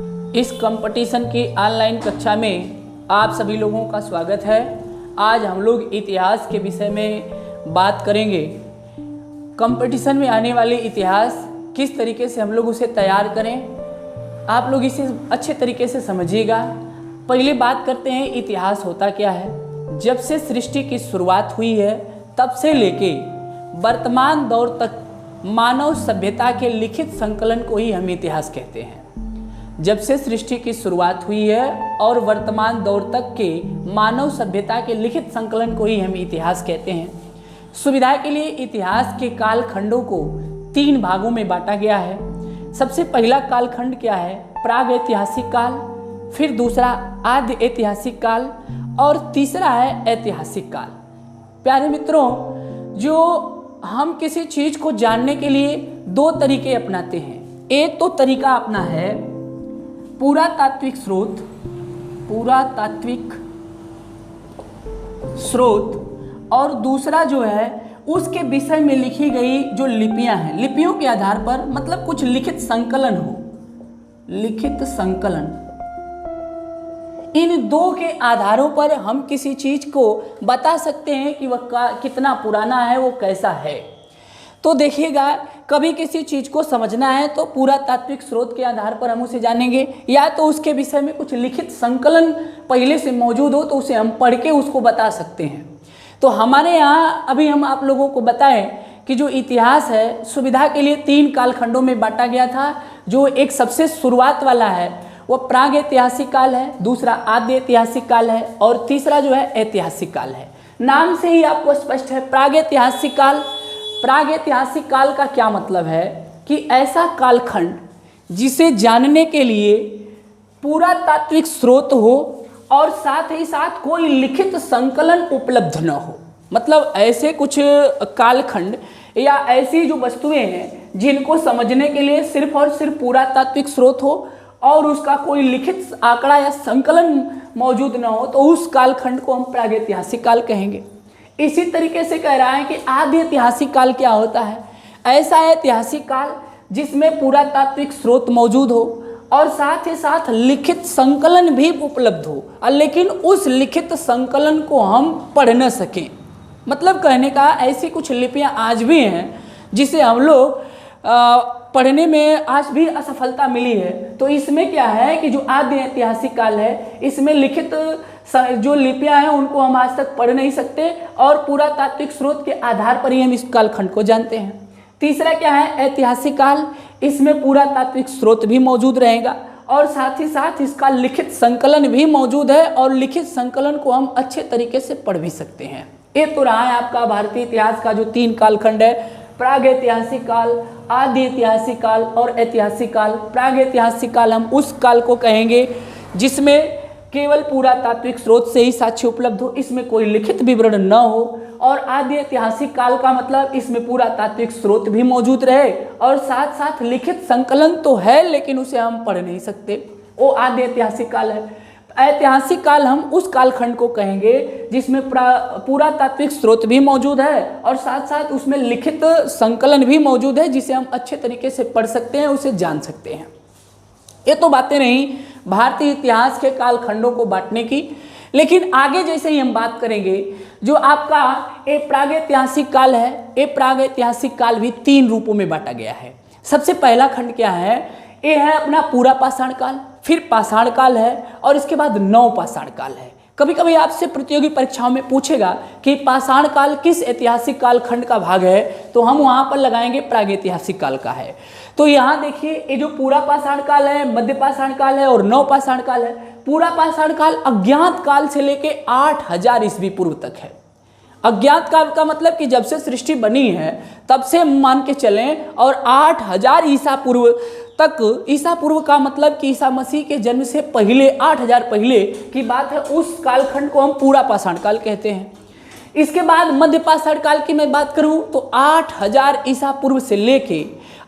इस कंपटीशन की ऑनलाइन कक्षा में आप सभी लोगों का स्वागत है। आज हम लोग इतिहास के विषय में बात करेंगे। कंपटीशन में आने वाले इतिहास किस तरीके से हम लोग उसे तैयार करें, आप लोग इसे अच्छे तरीके से समझिएगा। पहले बात करते हैं इतिहास होता क्या है। जब से सृष्टि की शुरुआत हुई है तब से लेके वर्तमान दौर तक मानव सभ्यता के लिखित संकलन को ही हम इतिहास कहते हैं। जब से सृष्टि की शुरुआत हुई है और वर्तमान दौर तक के मानव सभ्यता के लिखित संकलन को ही हम इतिहास कहते हैं। सुविधा के लिए इतिहास के कालखंडों को 3 भागों में बांटा गया है। सबसे पहला कालखंड क्या है? प्राग ऐतिहासिक काल, फिर दूसरा आद्य ऐतिहासिक काल और तीसरा है ऐतिहासिक काल। प्यारे मित्रों, जो हम किसी चीज को जानने के लिए 2 तरीके अपनाते हैं। एक तो तरीका अपना है पुरातात्विक स्रोत और दूसरा जो है उसके विषय में लिखी गई जो लिपियां हैं, लिपियों के आधार पर, मतलब कुछ लिखित संकलन हो, लिखित संकलन। इन 2 के आधारों पर हम किसी चीज को बता सकते हैं कि वह कितना पुराना है, वो कैसा है। तो देखिएगा, कभी किसी चीज को समझना है तो पुरातात्विक स्रोत के आधार पर हम उसे जानेंगे, या तो उसके विषय में कुछ लिखित संकलन पहले से मौजूद हो तो उसे हम पढ़ के उसको बता सकते हैं। तो हमारे यहाँ अभी हम आप लोगों को बताएं कि जो इतिहास है सुविधा के लिए 3 कालखंडों में बांटा गया था। जो एक सबसे शुरुआत वाला है वह प्राग ऐतिहासिक काल है, दूसरा आद्य ऐतिहासिक काल है और तीसरा जो है ऐतिहासिक काल है। नाम से ही आपको स्पष्ट है प्राग ऐतिहासिक काल। प्राग ऐतिहासिक काल का क्या मतलब है कि ऐसा कालखंड जिसे जानने के लिए पुरातात्विक स्रोत हो और साथ ही साथ कोई लिखित संकलन उपलब्ध न हो। मतलब ऐसे कुछ कालखंड या ऐसी जो वस्तुएं हैं जिनको समझने के लिए सिर्फ और सिर्फ पुरातात्विक स्रोत हो और उसका कोई लिखित आंकड़ा या संकलन मौजूद न हो, तो उस कालखंड को हम प्रागैतिहासिक काल कहेंगे। इसी तरीके से कह रहा है कि आद्य ऐतिहासिक काल क्या होता है? ऐसा ऐतिहासिक काल जिसमें पुरातात्विक स्रोत मौजूद हो और साथ ही साथ लिखित संकलन भी उपलब्ध हो, लेकिन उस लिखित संकलन को हम पढ़ न सकें। मतलब कहने का ऐसी कुछ लिपियां आज भी हैं जिसे हम लोग पढ़ने में आज भी असफलता मिली है। तो इसमें क्या है कि जो आद्य ऐतिहासिक काल है इसमें लिखित जो लिपियां हैं उनको हम आज तक पढ़ नहीं सकते और पुरातात्विक स्रोत के आधार पर ही हम इस कालखंड को जानते हैं। तीसरा क्या है? ऐतिहासिक काल। इसमें पुरातात्विक स्रोत भी मौजूद रहेगा और साथ ही साथ इसका लिखित संकलन भी मौजूद है और लिखित संकलन को हम अच्छे तरीके से पढ़ भी सकते हैं। ये तो रहा है आपका भारतीय इतिहास का जो 3 कालखंड है, प्राग ऐतिहासिक काल, आद्य ऐतिहासिक काल और ऐतिहासिक काल। प्राग ऐतिहासिक काल हम उस काल को कहेंगे जिसमें केवल पुरातात्विक स्रोत से ही साक्ष्य उपलब्ध हो, इसमें कोई लिखित विवरण न हो। और आद्य ऐतिहासिक काल का मतलब इसमें पुरातात्विक स्रोत भी मौजूद रहे और साथ साथ लिखित संकलन तो है लेकिन उसे हम पढ़ नहीं सकते, वो आद्य ऐतिहासिक काल है। ऐतिहासिक काल हम उस कालखंड को कहेंगे जिसमें पुरातात्विक स्रोत भी मौजूद है और साथ साथ उसमें लिखित संकलन भी मौजूद है जिसे हम अच्छे तरीके से पढ़ सकते हैं, उसे जान सकते हैं। ये तो बातें रही भारतीय इतिहास के कालखंडों को बांटने की। लेकिन आगे जैसे ही हम बात करेंगे, जो आपका एक प्रागैतिहासिक काल है, ये प्रागैतिहासिक काल भी 3 रूपों में बांटा गया है। सबसे पहला खंड क्या है? ये है अपना पूरा पाषाण काल, फिर पाषाण काल है और इसके बाद नवपाषाण काल है। कभी कभी आपसे प्रतियोगी परीक्षाओं में पूछेगा कि पाषाण काल किस ऐतिहासिक काल खंड का भाग है, तो हम वहां पर लगाएंगे प्रागैतिहासिक काल का है। तो यहाँ देखिए, ये जो पूरा पाषाण काल है, मध्य पाषाण काल है और नवपाषाण काल है। पूरा पाषाण काल अज्ञात काल से लेके 8000 ईस्वी पूर्व तक है। अज्ञात काल का मतलब कि जब से सृष्टि बनी है तब से मान के चलें और 8000 ईसा पूर्व तक। ईसा पूर्व का मतलब कि ईसा मसीह के जन्म से पहले 8000 पहले की बात है, उस कालखंड को हम पूरा पाषाण काल कहते हैं। इसके बाद मध्य पाषाण काल की मैं बात करूं तो 8000 ईसा पूर्व से लेके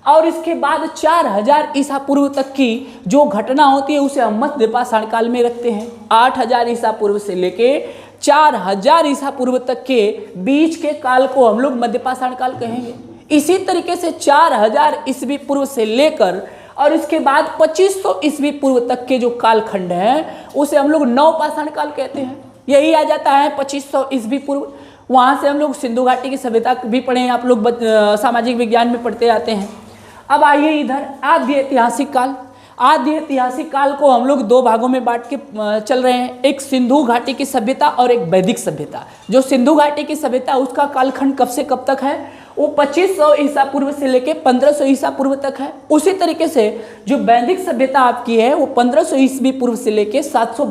और इसके बाद 4000 ईसा पूर्व तक की जो घटना होती है उसे हम मध्य पाषाण काल में रखते हैं। 8000 ईसा पूर्व से लेके 4000 ईसा पूर्व तक के बीच के काल को हम लोग मध्य पाषाण काल कहेंगे। इसी तरीके से 4000 ईस्वी पूर्व से लेकर और इसके बाद 2500 ईस्वी पूर्व तक के जो कालखंड है उसे हम लोग नवपाषाण काल कहते हैं। यही आ जाता है 2500 ईस्वी पूर्व। वहाँ से हम लोग सिंधु घाटी की सभ्यता भी पढ़े हैं, आप लोग सामाजिक विज्ञान में पढ़ते आते हैं। अब आइए इधर आद्य ऐतिहासिक काल। आद्य ऐतिहासिक काल को हम लोग दो भागों में बांट के चल रहे हैं, एक सिंधु घाटी की सभ्यता और एक वैदिक सभ्यता। जो सिंधु घाटी की सभ्यता उसका कालखंड कब से कब तक है, वो 2500 ईसा पूर्व से लेके 1500 ईसा पूर्व तक है। उसी तरीके से जो वैदिक सभ्यता आपकी है वो 1500 ईस्वी पूर्व से लेके 600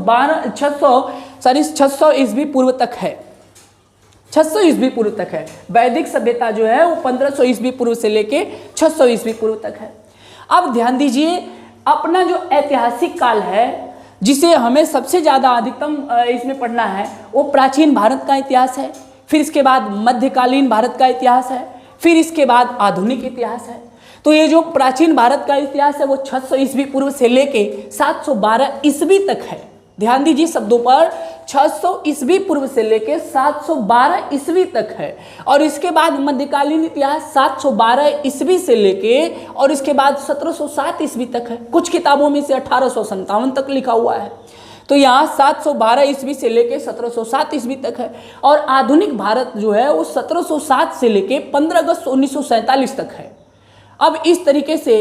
ईस्वी पूर्व तक है। 600 ईस्वी पूर्व तक है। वैदिक सभ्यता जो है वो 1500 ईस्वी पूर्व से लेके 600 ईस्वी पूर्व तक है। अब ध्यान दीजिए, अपना जो ऐतिहासिक काल है जिसे हमें सबसे ज़्यादा अधिकतम इसमें पढ़ना है वो प्राचीन भारत का इतिहास है, फिर इसके बाद मध्यकालीन भारत का इतिहास है, फिर इसके बाद आधुनिक इतिहास है। तो ये जो प्राचीन भारत का इतिहास है वो 600 ईस्वी पूर्व से लेके 712 ईस्वी तक है। ध्यान दीजिए शब्दों पर, 600 ईस्वी पूर्व से लेके 712 ईस्वी तक है। और इसके बाद मध्यकालीन इतिहास 712 ईस्वी से लेके और इसके बाद 1707 ईस्वी तक है। कुछ किताबों में से 1857 तक लिखा हुआ है। तो यहाँ 712 ईस्वी से लेके 1707 ईस्वी तक है। और आधुनिक भारत जो है वो 1707 से लेके 15 अगस्त 1947 तक है। अब इस तरीके से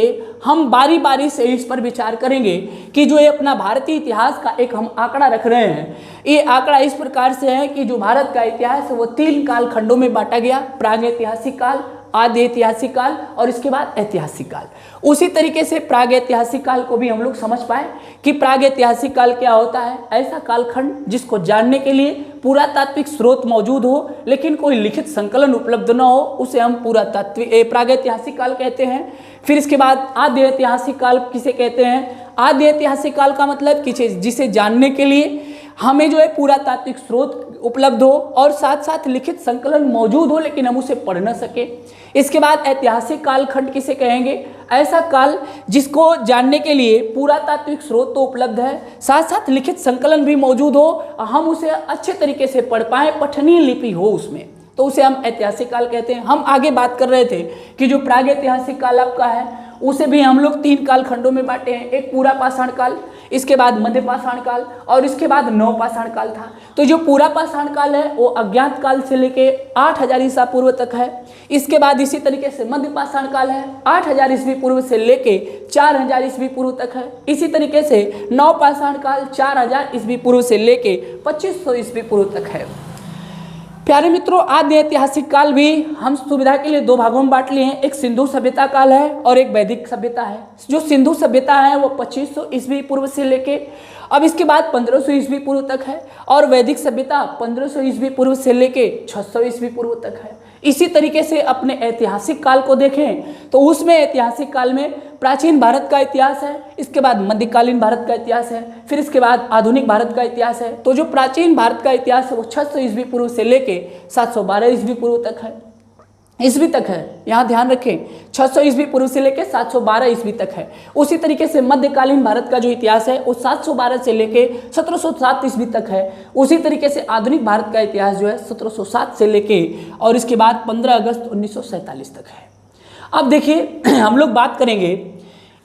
हम बारी बारी से इस पर विचार करेंगे कि जो ये अपना भारतीय इतिहास का एक हम आंकड़ा रख रहे हैं, ये आंकड़ा इस प्रकार से है कि जो भारत का इतिहास है वो 3 कालखंडों में बांटा गया, प्रागैतिहासिक काल, आद्य ऐतिहासिक काल और इसके बाद ऐतिहासिक काल। उसी तरीके से प्रागैतिहासिक काल को भी हम लोग समझ पाए कि प्रागैतिहासिक काल क्या होता है। ऐसा कालखंड जिसको जानने के लिए पुरातात्विक स्रोत मौजूद हो लेकिन कोई लिखित संकलन उपलब्ध न हो, उसे हम प्रागैतिहासिक काल कहते हैं। फिर इसके बाद आद्य ऐतिहासिक काल किसे कहते हैं। आद्य ऐतिहासिक काल का मतलब किसी जिसे जानने के लिए हमें जो है पुरातात्विक स्रोत उपलब्ध हो और साथ साथ लिखित संकलन मौजूद हो लेकिन हम उसे पढ़ न सके। इसके बाद ऐतिहासिक कालखंड किसे कहेंगे, ऐसा काल जिसको जानने के लिए पुरातात्विक स्रोत तो उपलब्ध है, साथ साथ लिखित संकलन भी मौजूद हो, हम उसे अच्छे तरीके से पढ़ पाएँ, पठनीय लिपि हो उसमें, तो उसे हम ऐतिहासिक काल कहते हैं। हम आगे बात कर रहे थे कि जो प्रागैतिहासिक काल आपका है उसे भी हम लोग 3 कालखंडों में बांटे हैं, एक पूरा पाषाण काल, इसके बाद मध्य पाषाण काल और इसके बाद नवपाषाण काल था। तो जो पूरा पाषाण काल है वो अज्ञात काल से लेके 8000 ईसा पूर्व तक है। इसके बाद इसी तरीके से मध्य पाषाण काल है 8000 ईस्वी पूर्व से लेके 4000 ईस्वी पूर्व तक है। इसी तरीके से नवपाषाण काल 4000 ईस्वी पूर्व से लेके 2500 ईस्वी पूर्व तक है। प्यारे मित्रों, आद्य ऐतिहासिक काल भी हम सुविधा के लिए 2 भागों में बांट लिए हैं, एक सिंधु सभ्यता काल है और एक वैदिक सभ्यता है। जो सिंधु सभ्यता है वो 2500 ईस्वी पूर्व से लेके अब इसके बाद 1500 ईस्वी पूर्व तक है और वैदिक सभ्यता 1500 ईस्वी पूर्व से लेके 600 ईस्वी पूर्व तक है। इसी तरीके से अपने ऐतिहासिक काल को देखें तो उसमें ऐतिहासिक काल में प्राचीन भारत का इतिहास है, इसके बाद मध्यकालीन भारत का इतिहास है, फिर इसके बाद आधुनिक भारत का इतिहास है। तो जो प्राचीन भारत का इतिहास है वो 600 ईस्वी पूर्व से लेके 712 ईस्वी पूर्व तक है, ईस्वी तक है। यहाँ ध्यान रखें, 600 ईस्वी पूर्व से लेके 712 ईस्वी तक है। उसी तरीके से मध्यकालीन भारत का जो इतिहास है वो 712 से लेके 1707 ईस्वी तक है। उसी तरीके से आधुनिक भारत का इतिहास जो है 1707 से लेके और इसके बाद 15 अगस्त 1947 तक है। अब देखिए हम लोग बात करेंगे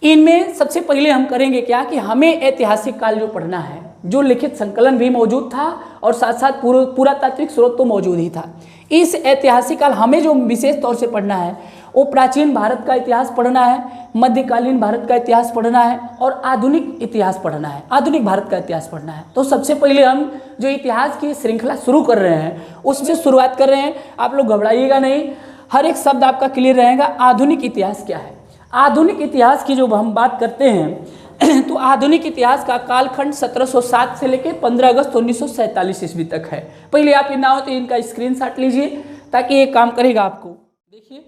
इनमें, सबसे पहले हम करेंगे क्या कि हमें ऐतिहासिक काल जो पढ़ना है, जो लिखित संकलन भी मौजूद था और साथ साथ पुरातात्विक स्रोत तो मौजूद ही था। इस ऐतिहासिक काल हमें जो विशेष तौर से पढ़ना है वो प्राचीन भारत का इतिहास पढ़ना है, मध्यकालीन भारत का इतिहास पढ़ना है और आधुनिक इतिहास पढ़ना है, आधुनिक भारत का इतिहास पढ़ना है। तो सबसे पहले हम जो इतिहास की श्रृंखला शुरू कर रहे हैं उससे शुरुआत कर रहे हैं। आप लोग घबराइएगा नहीं, हर एक शब्द आपका क्लियर रहेगा। आधुनिक इतिहास क्या है? आधुनिक इतिहास की जो हम बात करते हैं तो आधुनिक इतिहास का कालखंड 1707 से लेकर 15 अगस्त 1947 ईस्वी तक है। पहले आप ये ना हो तो इनका स्क्रीनशॉट लीजिए ताकि ये काम करेगा आपको। देखिए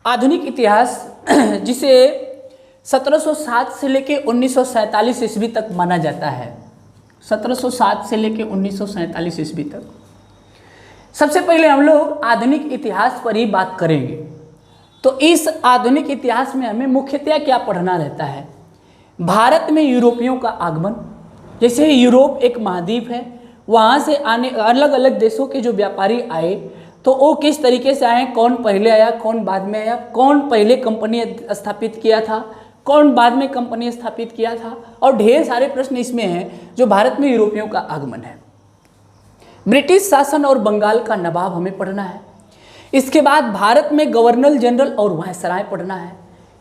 आधुनिक इतिहास जिसे 1707 से लेकर 1947 ईस्वी तक माना जाता है, 1707 से लेकर 1947 ईस्वी तक। सबसे पहले हम लोग आधुनिक इतिहास पर ही बात करेंगे। तो इस आधुनिक इतिहास में हमें मुख्यतः क्या पढ़ना रहता है? भारत में यूरोपियों का आगमन, जैसे यूरोप एक महाद्वीप है, वहाँ से आने अलग अलग देशों के जो व्यापारी आए तो वो किस तरीके से आए, कौन पहले आया, कौन बाद में आया, कौन पहले कंपनी स्थापित किया था, कौन बाद में कंपनी स्थापित किया था, और ढेर सारे प्रश्न इसमें हैं जो भारत में यूरोपियों का आगमन है। ब्रिटिश शासन और बंगाल का नवाब हमें पढ़ना है। इसके बाद भारत में गवर्नर जनरल और वायसराय पढ़ना है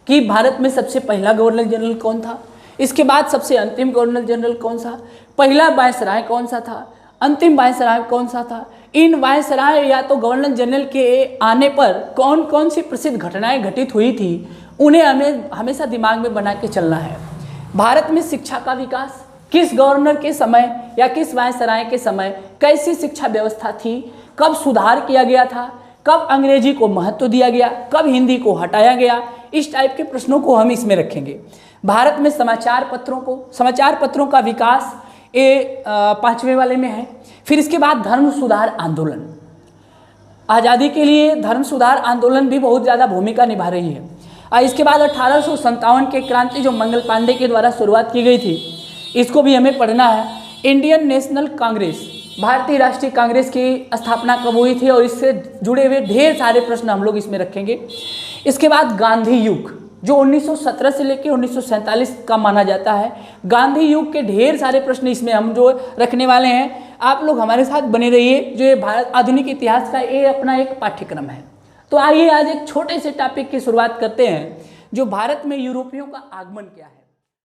कि भारत में सबसे पहला गवर्नर जनरल कौन था, इसके बाद सबसे अंतिम गवर्नर जनरल कौन सा, पहला वायसराय कौन सा था, अंतिम वायसराय कौन सा था, इन वायसराय या तो गवर्नर जनरल के आने पर कौन कौन सी प्रसिद्ध घटनाएं घटित हुई थी, उन्हें हमें हमेशा दिमाग में बना के चलना है। भारत में शिक्षा का विकास किस गवर्नर के समय या किस वायसराय के समय कैसी शिक्षा व्यवस्था थी, कब सुधार किया गया था, कब अंग्रेजी को महत्व दिया गया, कब हिंदी को हटाया गया, इस टाइप के प्रश्नों को हम इसमें रखेंगे। भारत में समाचार पत्रों का विकास ये 5वें वाले में है। फिर इसके बाद धर्म सुधार आंदोलन, आज़ादी के लिए धर्म सुधार आंदोलन भी बहुत ज़्यादा भूमिका निभा रही है। इसके बाद 1857 के क्रांति जो मंगल पांडे के द्वारा शुरुआत की गई थी, इसको भी हमें पढ़ना है। इंडियन नेशनल कांग्रेस, भारतीय राष्ट्रीय कांग्रेस की स्थापना कब हुई थी, और इससे जुड़े हुए ढेर सारे प्रश्न हम लोग इसमें रखेंगे। इसके बाद गांधी युग जो 1917 से लेकर 1947 का माना जाता है, गांधी युग के ढेर सारे प्रश्न इसमें हम जो रखने वाले हैं। आप लोग हमारे साथ बने रहिए। जो ये भारत आधुनिक इतिहास का ये अपना एक पाठ्यक्रम है। तो आइए आज एक छोटे से टॉपिक की शुरुआत करते हैं, जो भारत में यूरोपियों का आगमन क्या है।